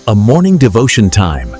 A morning devotion time.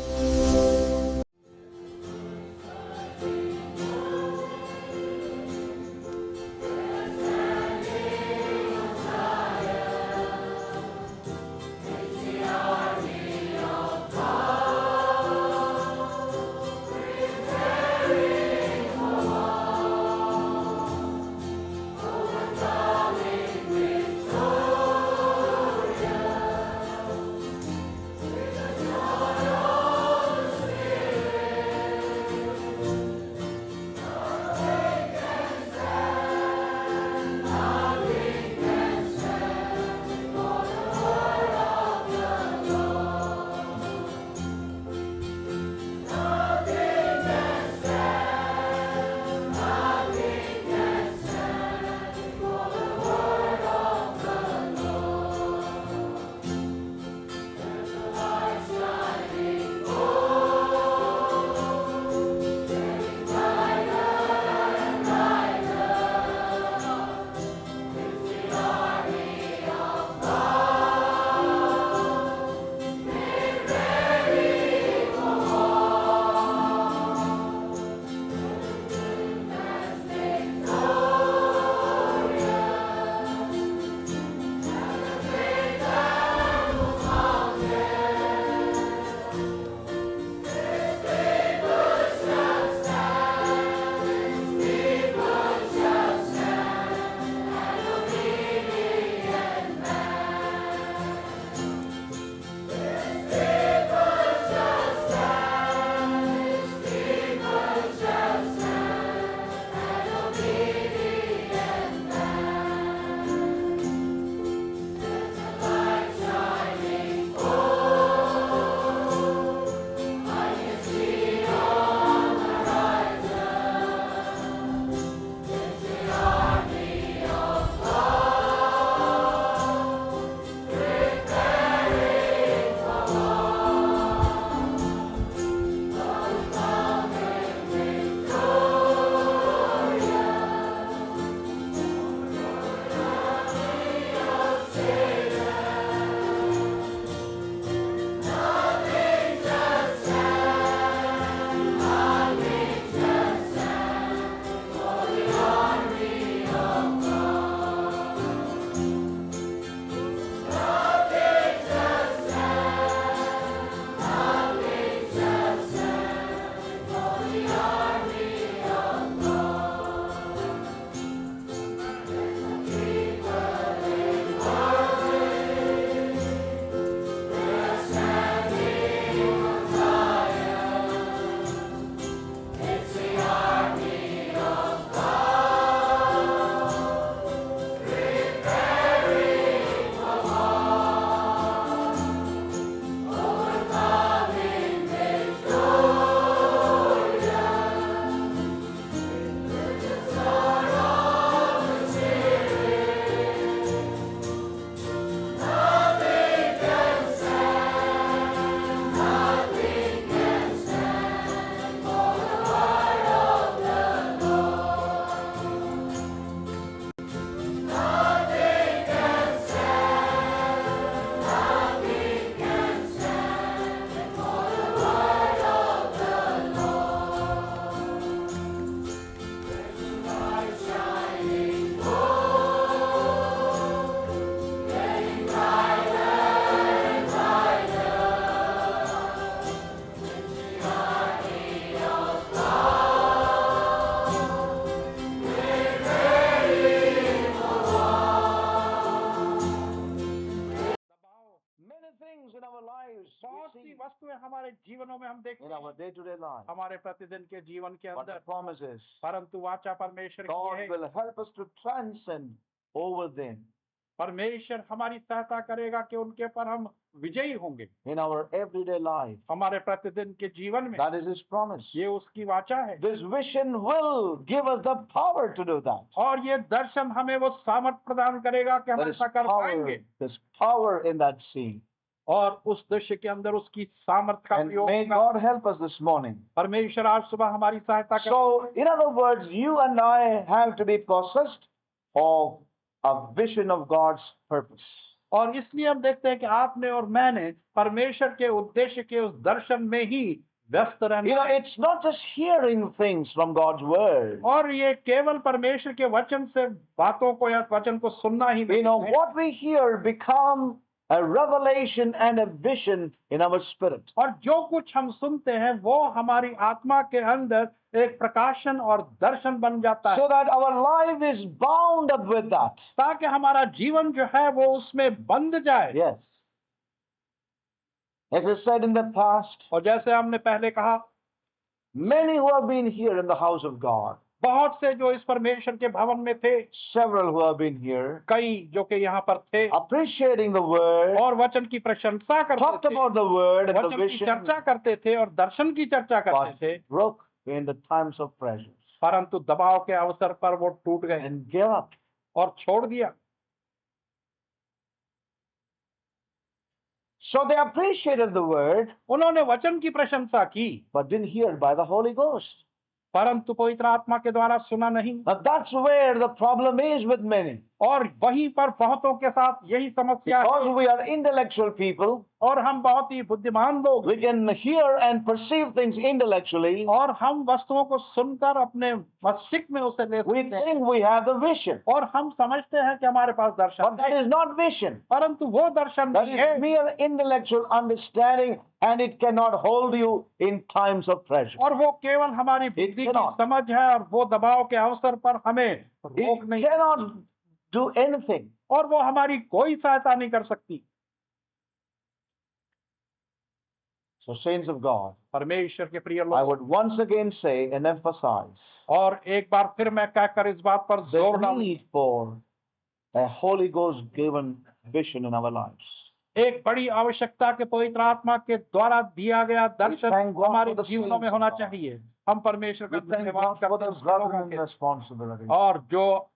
Many things in our lives बहुत we C see वस्तुएं हमारे जीवनों में हम देखते in हैं our day-to-day life. हमारे प्रतिदिन के जीवन के But the अंदर promise is परंतु वाचा परमेश्वर की God है will help us to transcend over them परमेश्वर हमारी सहायता करेगा कि उनके पर हम विजयी होंगे in our everyday life. हमारे प्रतिदिन के जीवन में That is His promise. ये उसकी वाचा है This vision will give us the power to do that. और ये दर्शन हमें वो सामर्थ प्रदान करेगा कि हम There is ऐसा कर पाएंगे there's power in that scene. और उस दृश्य के अंदर उसकी सामर्थ का And प्रयोग may होगा। God help us this morning. परमेश्वर आज सुबह हमारी सहायता करें। So, in other words, you and I have to be possessed of a vision of God's purpose. और इसलिए हम देखते हैं कि आपने और मैंने परमेश्वर के उद्देश्य के उस दर्शन में ही व्यस्त You रहना know, है। it's not just hearing things from God's word. और ये केवल परमेश्वर के वचन से बातों को या वचन को सुनना ही You नहीं know, है, what we hear become a revelation and a vision in our spirit. और जो कुछ हम सुनते हैं वो हमारी आत्मा के अंदर एक प्रकाशन और दर्शन बन जाता है, So that our life is bound up with that. ताकि हमारा जीवन जो है वो उसमें बंध जाए। Yes. As I said in the past, और जैसे हमने पहले कहा, many who have been here in the house of God, बहुत से जो इस परमेश्वर के भवन में थे, several who have been here, कई जो कि यहाँ पर थे appreciating the word, और वचन की प्रशंसा talked करते थे, about the word and the वचन की vision, चर्चा करते थे और दर्शन की चर्चा करते but थे, broke in the times of pressures परंतु दबाव के अवसर पर वो टूट गए and gave up. और छोड़ दिया। So they appreciated the word, उन्होंने वचन की प्रशंसा की, but didn't hear it by the Holy Ghost. परंतु पवित्र आत्मा के द्वारा सुना नहीं। Now that's where the problem is with many. और वहीं पर बहुतों के साथ यही समस्या है। Because we are intellectual people, और हम बहुत ही बुद्धिमान लोग, we can hear and perceive things intellectually. और हम वस्तुओं को सुनकर अपने मस्तिष्क में उसे ले We सकते हैं, think we have the vision. और हम समझते हैं कि हमारे पास दर्शन But that है, is not vision. परंतु वो दर्शन That नहीं is है, mere intellectual understanding, and it cannot hold you in times of pressure. और वो केवल हमारी बुद्धि की cannot. समझ है, और वो दबाव के अवसर पर हमें रोक It नहीं, cannot do anything. और वो हमारी कोई सहायता नहीं कर सकती। So, saints of God, परमेश्वर के प्रिय I लोग, would once again say and emphasize और एक बार फिर मैं कहकर इस बात पर जोर the डालूं, need for a Holy Ghost given vision in our lives. एक बड़ी आवश्यकता के पवित्र आत्मा के द्वारा दिया गया दर्शन thank God हमारे for the जीवनों में saints of होना God. चाहिए। हम परमेश्वर का We thank धन्यवाद God for करते the हैं उन लोगों brethren के, responsibility. और जो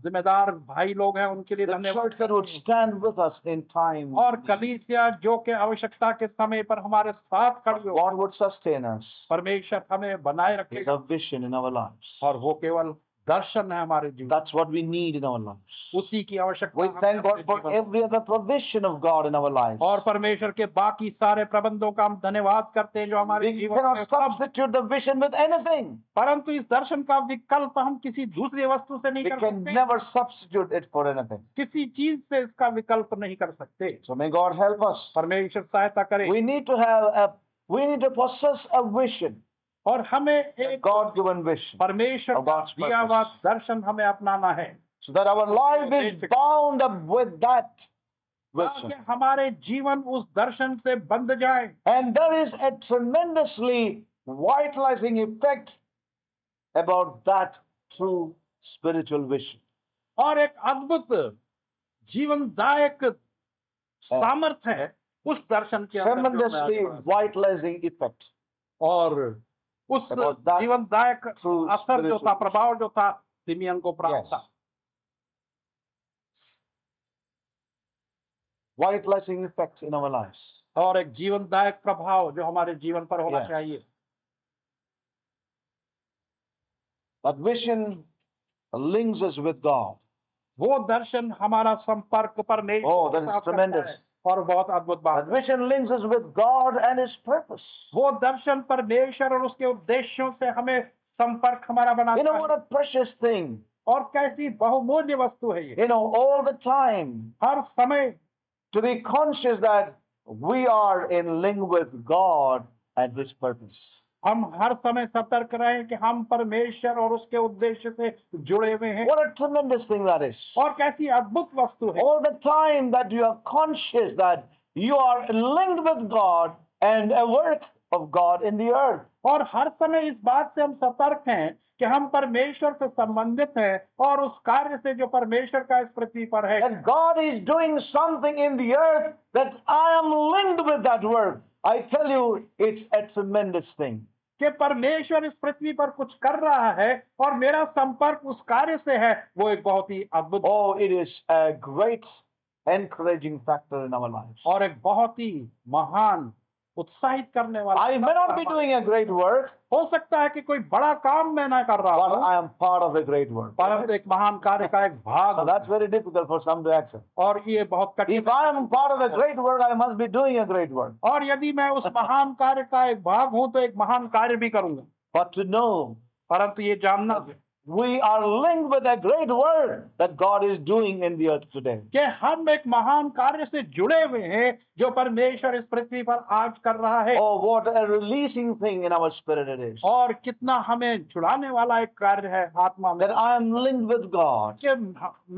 जिम्मेदार भाई लोग हैं उनके लिए The धन्यवाद, church that would stand with us in time. और कलीसिया जो के आवश्यकता के समय पर हमारे साथ खड़ी हो। God would sustain us. परमेश्वर हमें बनाए Is रखेगा, a vision in our lives. और वो केवल दर्शन है हमारे जीवन, That's what we need in our lives. उसी की आवश्यकता We हमें thank अपने God for जीवन में। every other provision of God in our lives. और परमेश्वर के बाकी सारे प्रबंधों का हम धन्यवाद करते हैं जो हमारे We जीवन में cannot उपलब्ध, substitute the vision with anything. परंतु इस दर्शन का विकल्प हम किसी दूसरी वस्तु से नहीं We कर can सकते, never substitute it for anything. किसी चीज से इसका विकल्प नहीं कर सकते। So may God help us. परमेश्वर सहायता करे, We need to possess a vision, और हमें a एक God-given vision, परमेश्वर of का God's दिया हुआ purpose. दर्शन हमें अपनाना है, so that our life is bound up with that ताकि vision. हमारे जीवन उस दर्शन से बंध जाए। And there is a tremendously vitalizing effect about that true spiritual vision. और एक अद्भुत जीवनदायक सामर्थ्य है उस दर्शन के अंदर जो Tremendously हमें आता है। vitalizing effect. और उस About that जीवनदायक true असर जो था, spiritual प्रभाव जो था, सिमियन को प्राप्त Yes. था। Vitalizing effect in our lives. और एक जीवनदायक प्रभाव जो हमारे जीवन पर होना Yes. चाहिए। That vision links us with God. वो दर्शन हमारा संपर्क परमेश्वर Oh, के that is साथ करता tremendous. है। और बहुत अद्भुत बात That है। vision links us with God and His purpose. वो दर्शन परमेश्वर और उसके उद्देश्यों से हमें संपर्क हमारा You बनाता know है। what a precious thing. और कैसी बहुमूल्य वस्तु है ये। You know, all the time हर समय to be conscious that we are in link with God and His purpose. हम हर समय सतर्क रहें कि हम परमेश्वर और उसके उद्देश्य से जुड़े हुए हैं। What a tremendous thing that is. और कैसी अद्भुत वस्तु है। All the time that you are conscious that you are linked with God and a work of God in the earth. और हर समय इस बात से हम सतर्क हैं कि हम परमेश्वर से संबंधित हैं और उस कार्य से जो परमेश्वर का इस पृथ्वी पर है। That God is doing something in the earth that I am linked with that work. I tell you, it's a tremendous thing. कि परमेश्वर इस पृथ्वी पर कुछ कर रहा है और मेरा संपर्क उस कार्य से है, वो एक बहुत ही अद्भुत Oh, it is a great encouraging factor in our lives. और एक बहुत ही महान उत्साहित करने वाला I may not be doing a great work, हो सकता है कि कोई बड़ा काम मैं ना कर रहा but हूँ, I am part of a great work. परंतु एक महान कार्य का एक भाग So हूँ। that's very difficult for some to accept. और ये बहुत कठिन If I am part of a great work, I must be doing a great work. और यदि मैं उस महान कार्य का एक भाग हूं तो एक महान कार्य भी करूंगा। But to know परंतु ये जानना we are linked with a great work that God is doing in the earth today. कि हम एक महान कार्य से जुड़े हुए हैं जो परमेश्वर इस पृथ्वी पर आज कर रहा है। Oh, what a releasing thing in our spirit it is. और कितना हमें छुड़ाने वाला एक कार्य है आत्मा में That I am linked with God कि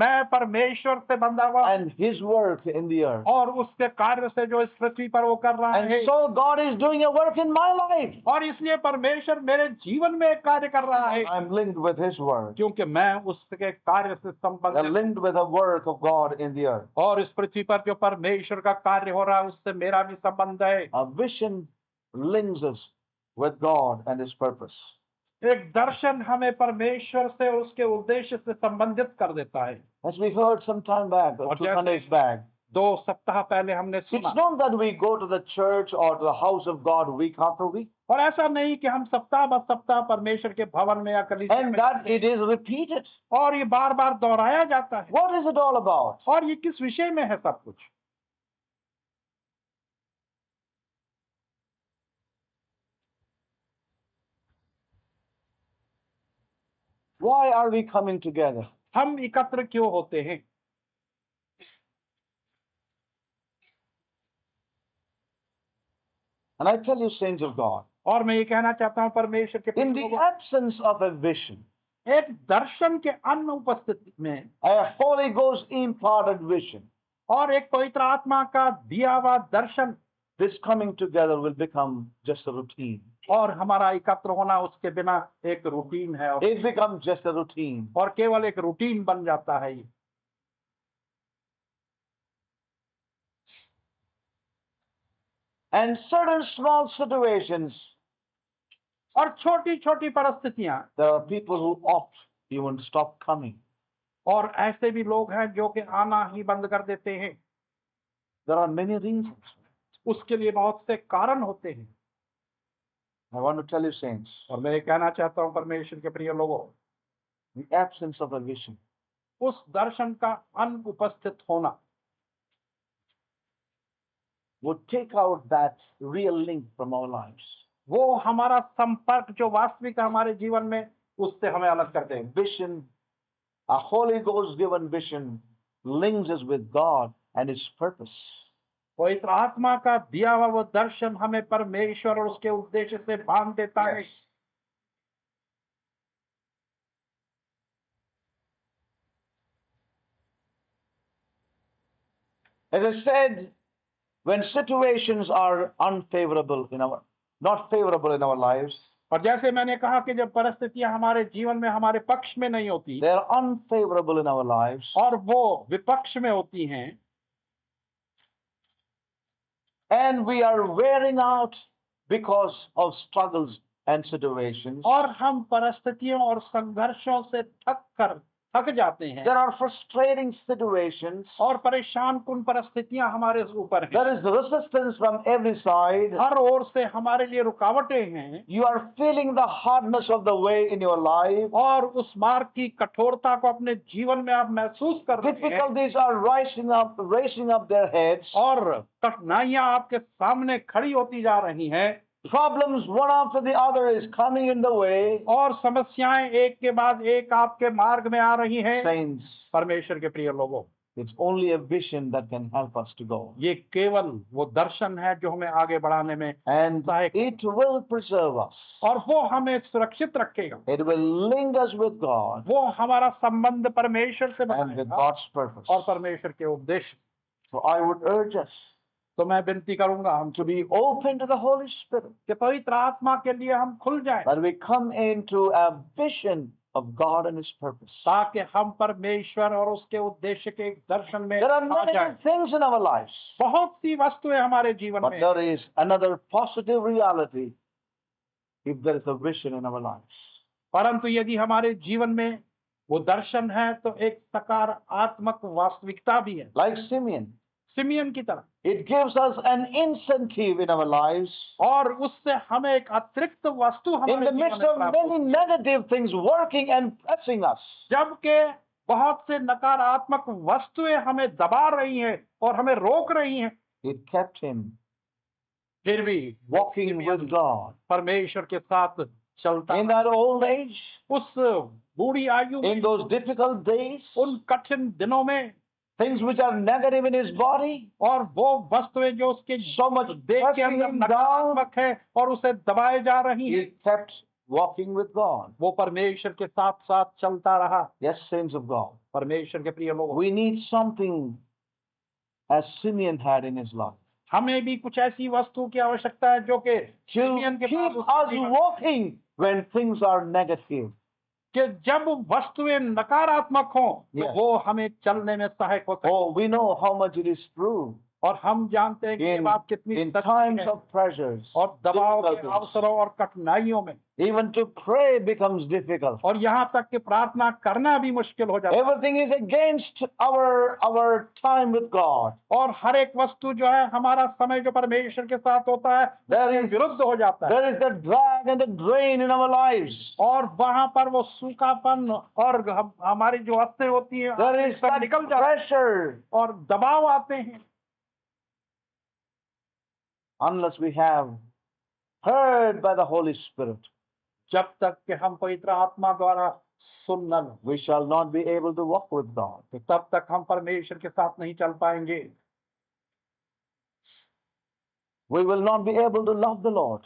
मैं परमेश्वर से बंधा हुआ and His work in the earth. और उसके कार्य से जो इस पृथ्वी पर वो कर रहा And है। so God is doing a work in my life. और इसलिए परमेश्वर मेरे जीवन में एक कार्य कर रहा है I am linked with His work. क्योंकि मैं उसके कार्य से I am संबंधित linked with the work of God in the earth. और इस पृथ्वी पर जो परमेश्वर का कार्य हो रहा है उससे मेरा भी संबंध है। A vision links us with God and His purpose. एक दर्शन हमें परमेश्वर से और उसके उद्देश्य से संबंधित कर देता है। As we heard some time back, or 2 Sundays back, 2 सप्ताह पहले हमने it's सुना। not that we go to the church or to the house of God week after week, और ऐसा नहीं कि हम सप्ताह ब सप्ताह परमेश्वर के भवन में या कलीसिया and में that it is repeated. और ये बार बार दोहराया जाता है। What is it all about? और ये किस विषय में है सब कुछ? Why are we coming together? हम एकत्र क्यों होते हैं? And I tell you, saints of God, और मैं ये कहना चाहता हूँ परमेश्वर के in the लोगों, absence of a vision, एक दर्शन के अनुपस्थिति में a Holy Ghost imparted vision, और एक पवित्र आत्मा का दिया हुआ दर्शन, this coming together will become just a routine. और हमारा एकत्र होना उसके बिना एक रूटीन है और It becomes just a routine. केवल एक रूटीन बन जाता है ये। And certain small situations, और छोटी छोटी परिस्थितियां, there are people who opt even stop coming. और ऐसे भी लोग हैं जो कि आना ही बंद कर देते हैं। There are many reasons. उसके लिए बहुत से कारण होते हैं। I want to tell you, saints, और मैं ये कहना चाहता हूँ परमेश्वर के प्रिय लोगों, the absence of a vision उस दर्शन का अनुपस्थित होना would take out that real link from our lives. वो हमारा संपर्क जो वास्तविक हमारे जीवन में उससे हमें अलग कर देगा। Vision, a Holy Ghost given vision, links us with God and His purpose. पवित्र आत्मा का दिया हुआ वो दर्शन हमें परमेश्वर और उसके उद्देश्य से बांध देता है। As I said, when situations are unfavorable in our, not favorable in our lives, और जैसे मैंने कहा कि जब परिस्थितियां हमारे जीवन में हमारे पक्ष में नहीं होती they are unfavorable in our lives, और वो विपक्ष में होती हैं, and we are wearing out because of struggles and situations, और हम परिस्थितियों और संघर्षों से थक जाते हैं, there are frustrating situations, और परेशान कुन परिस्थितियां हमारे ऊपर हैं, there is resistance from every side, हर ओर से हमारे लिए रुकावटें हैं, you are feeling the hardness of the way in your life, और उस मार्ग की कठोरता को अपने जीवन में आप महसूस कर रहे हैं, difficulties are raising up their heads, और कठिनाइयां आपके सामने खड़ी होती जा रही हैं, problems one after the other is coming in the way. और समस्याएं एक के बाद एक आपके मार्ग में आ रही हैं। Saints, परमेश्वर के प्रिय लोगों, it's only a vision that can help us to go. ये केवल वो दर्शन है जो हमें आगे बढ़ाने में And सहायक है, it will preserve us. और वो हमें सुरक्षित रखेगा, It will link us with God वो हमारा संबंध परमेश्वर से and with बनाएगा God's purpose. और परमेश्वर के उद्देश्य। So I would urge us तो मैं विनती करूंगा हम to be open to the Holy Spirit, कि पवित्र आत्मा के लिए हम खुल जाएं, that we come into a vision of God and His purpose. ताकि हम परमेश्वर और उसके उद्देश्य के एक दर्शन में There are आ many जाएं। things in our lives, बहुत सी वस्तुएं हमारे जीवन but में, there is another positive reality if there is a vision in our lives. परंतु यदि हमारे जीवन में वो दर्शन है तो एक सकारात्मक वास्तविकता भी है। Like Simeon, सिमियन की तरह, it gives us an incentive in our lives. और उससे हमें एक अतिरिक्त वस्तु In हमारे the जीवन midst में of प्राप्त many होती है। negative things working and pressing us, जबकि बहुत से नकारात्मक वस्तुएं हमें दबा रही हैं और हमें रोक रही हैं, it kept him फिर भी walking with God. परमेश्वर के साथ चलता In that old age, उस बूढ़ी आयु में, in those difficult days, उन कठिन दिनों में, things which are negative in his body, और वो वस्तुएं जो उसके so much देह के pressing अंदर him down, नकारात्मक है और उसे दबाए जा रही he हैं, kept walking with God. वो परमेश्वर के साथ साथ चलता रहा। Yes, saints of God. परमेश्वर के प्रिय लोगों, We need something as Simeon had in his life हमें भी कुछ ऐसी वस्तु की आवश्यकता है जो कि to सिमियन के keep पास us उसके जीवन- walking when things are negative. कि जब वस्तुएं नकारात्मक हों तो Yes. वो हमें चलने में सहायक होता है। Oh, we know how much it is true. और हम जानते हैं कि ये बात कितनी In सच्ची times है, of pressures, और दबाव के difficulties, अवसरों और कठिनाइयों में, even to pray becomes difficult. और यहाँ तक कि प्रार्थना करना भी मुश्किल हो जाता है, Everything is against our time with God. और हर एक वस्तु जो है हमारा समय जो परमेश्वर के साथ होता है There उसके is- विरुद्ध हो जाता है, There is the drag and the drain in our lives. और वहाँ पर वो सूखापन और हमारी जो आस्तें होती हैं There is सब that निकल जाती हैं pressure और दबाव आते हैं। unless we have heard by the Holy Spirit. जब तक कि हम पवित्र आत्मा द्वारा सुन न लें, We shall not be able to walk with God. तो तब तक हम परमेश्वर के साथ नहीं चल पाएंगे, We will not be able to love the Lord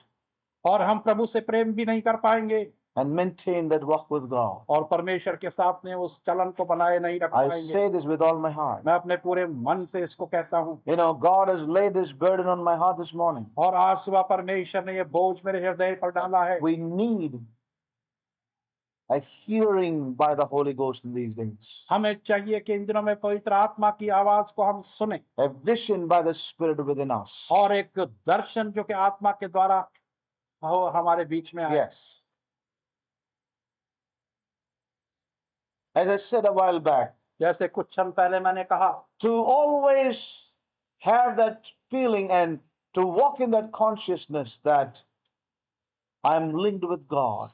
और हम प्रभु से प्रेम भी नहीं कर पाएंगे, and maintain that walk with God. और परमेश्वर के साथ में उस चलन को बनाए नहीं रख I पाएंगे। say this with all my heart. मैं अपने पूरे मन से इसको कहता हूँ, You know, God has laid this burden on my heart this morning. और आज सुबह परमेश्वर ने ये बोझ मेरे हृदय पर डाला है। We need a hearing by the Holy Ghost in these days, हमें चाहिए कि इन दिनों में पवित्र आत्मा की आवाज को हम सुने, a vision by the Spirit within us. और एक दर्शन जो कि आत्मा के द्वारा हो हमारे बीच में आए। Yes. As I said a while back, जैसे कुछ क्षण पहले मैंने कहा, to always have that feeling and to walk in that consciousness that I'm linked with God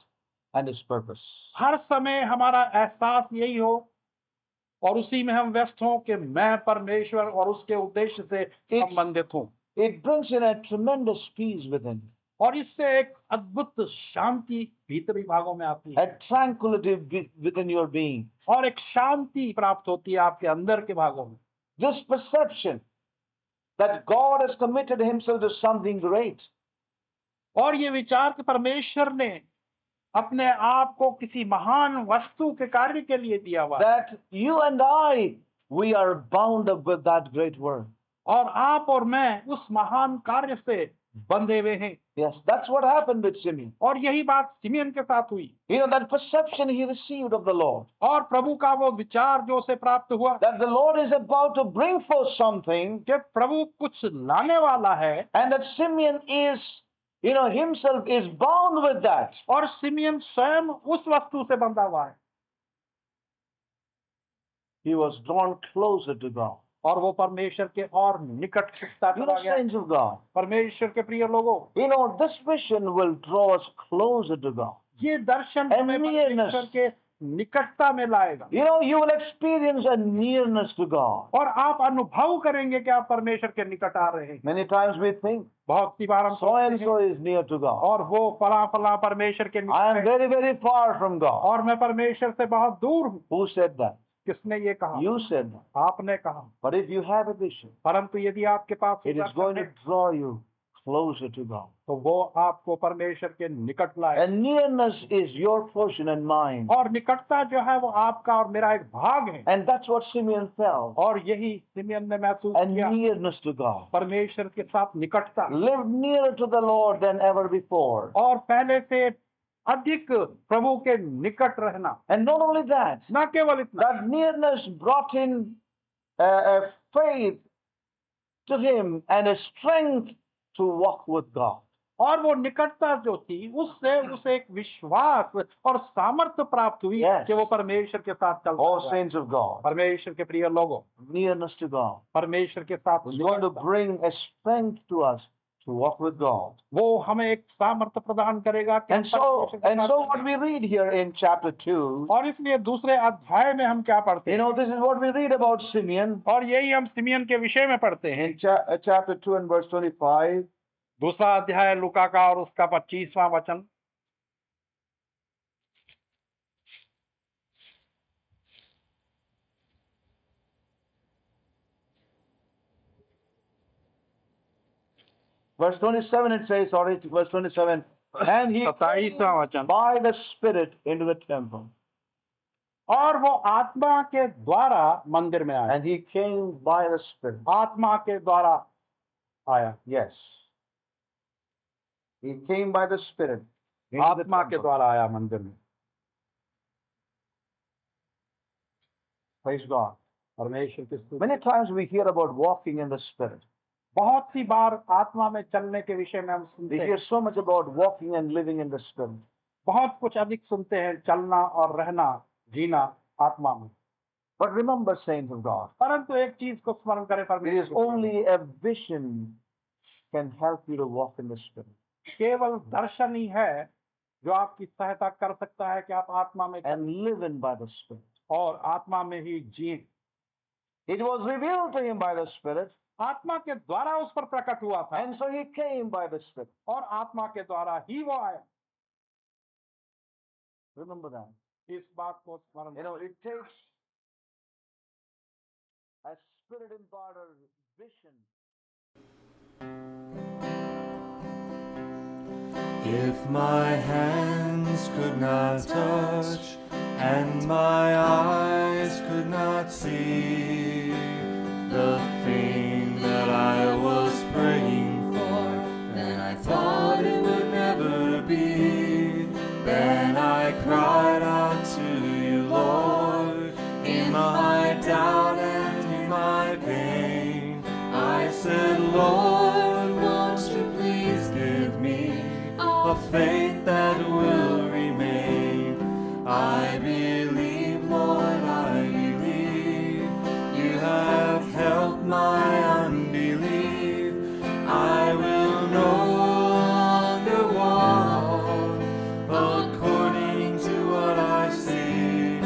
and His purpose. हर समय हमारा एहसास यही हो और उसी में हम व्यस्त हों कि मैं परमेश्वर और उसके उद्देश्य से संबंधित हूँ, It brings in a tremendous peace within, और इससे एक अद्भुत शांति भीतरी भागों में आती है, a tranquility within your being. और एक शांति प्राप्त होती है आपके अंदर के भागों में। This perception that God has committed Himself to something great. और ये विचार कि परमेश्वर ने अपने आप को किसी महान वस्तु के कार्य के लिए दिया हुआ है, That you and I, we are bound up with that great work. और आप और मैं उस महान कार्य से बंधे हुए हैं। Yes, that's what happened with Simeon. और यही बात सिमियन के साथ हुई, You know, that perception he received of the Lord, और प्रभु का वो विचार जो उसे प्राप्त हुआ that the Lord is about to bring forth something, कि प्रभु कुछ लाने वाला है, and that Simeon is, you know, himself is bound with that. और सिमियन स्वयं उस वस्तु से बंधा हुआ है। He was drawn closer to God. और वो परमेश्वर के और निकट खिंचता You चला know, गया। saints of God, परमेश्वर के प्रिय लोगों, you know, this vision will draw us closer to God. ये दर्शन A हमें nearness. परमेश्वर के निकटता में लाएगा, You know, you will experience a nearness to God. और आप अनुभव करेंगे कि आप परमेश्वर के निकट आ रहे हैं। Many times we think, बहुत सी बार हम so and सोचते so हैं, is near to God. और वो फला फला परमेश्वर के I निकट am है, very, very far from God. और मैं परमेश्वर से बहुत दूर हूँ। Who said that? किसने ये कहा? You said that. आपने कहा। But if you have a vision, परंतु यदि आपके पास it is Darshan going to है, draw you closer to God. तो वो आपको परमेश्वर के निकट लाए, And nearness is your portion and mine. और निकटता जो है वो आपका और मेरा एक भाग है। And that's what Simeon felt. और यही सिमियन ने महसूस A किया, nearness to God. परमेश्वर के साथ निकटता, Live nearer to the Lord than ever before. और पहले से अधिक प्रभु के निकट रहना। And not only that, न केवल इतना, that nearness brought in a faith to him and a strength to walk with God. और वो निकटता जो थी उससे उसे एक विश्वास और सामर्थ्य प्राप्त हुई Yes. कि वो परमेश्वर के साथ चल Oh, सकता है। saints of God, परमेश्वर के प्रिय लोगों, nearness to God परमेश्वर के साथ is going to bring a strength to us to walk with God. वो हमें एक सामर्थ्य प्रदान करेगा कि हम And so, परमेश्वर के साथ what we read here in chapter 2, और इसलिए दूसरे अध्याय में हम क्या पढ़ते you हैं? know, this is what we read about Simeon और यही हम सिमियन के विषय में पढ़ते हैं। in chapter 2 and verse 25. दूसरा अध्याय लूका का और उसका 25वां वचन। Verse 27 it says, verse 27, and he 27वां वचन। by the Spirit into the temple. और वो आत्मा के द्वारा मंदिर में आया। And he came by the Spirit. आत्मा के द्वारा आया। Yes. He came by the Spirit. into the आत्मा के temple. द्वारा आया मंदिर में। Praise God. परमेश्वर की स्तुति। Many times we hear about walking in the Spirit. बहुत सी बार आत्मा में चलने के विषय में हम We सुनते hear हैं। so much about walking and living in the Spirit. बहुत कुछ अधिक सुनते हैं, चलना और रहना, जीना आत्मा में। But remember, saints of God, परंतु एक चीज को स्मरण करें, it is परमेश्वर only a vision can help you to walk in the Spirit. केवल दर्शन ही है जो आपकी सहायता कर सकता है कि आप आत्मा में And live in by the Spirit. और आत्मा में ही जिए। It was revealed to him by the Spirit, आत्मा के द्वारा उस पर प्रकट हुआ था and so he came by the Spirit. और आत्मा के द्वारा ही वो आया। Remember that. इस बात को स्मरण You know, it takes a Spirit imparted vision. If my hands could not touch and my eyes could not see the thing that I was praying for, then I thought it would never be. Then I cried out to you, Lord, in my doubt and in my pain. I said, Lord, won't you please give me a faith that will remain. I believe, Lord, I believe. You have helped my unbelief. I will no longer walk according to what I see.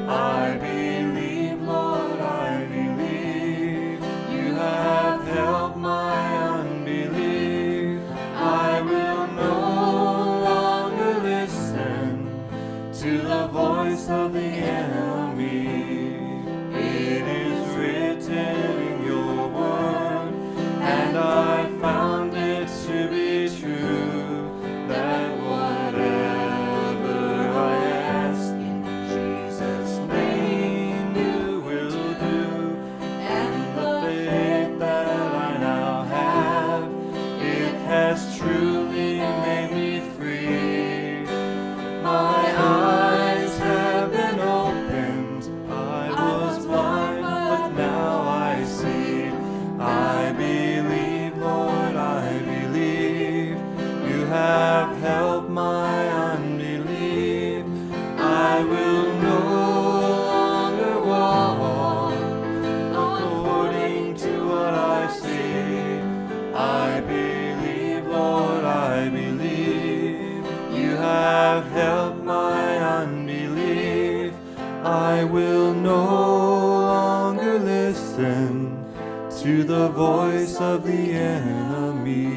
I believe, Lord, I believe. You have helped my unbelief. I will no longer listen to the voice of the enemy. It is written in your word, and I found it to be true, that whatever I ask in Jesus' name you will do. And the faith that I now have, it has truly made me free. My eyes have been opened. I was blind, but now I see. I believe, Lord, I believe. You have helped my unbelief. I will no longer walk according to what I see. I believe, Lord, I believe. You have helped my unbelief. I will no longer listen to the voice of the enemy.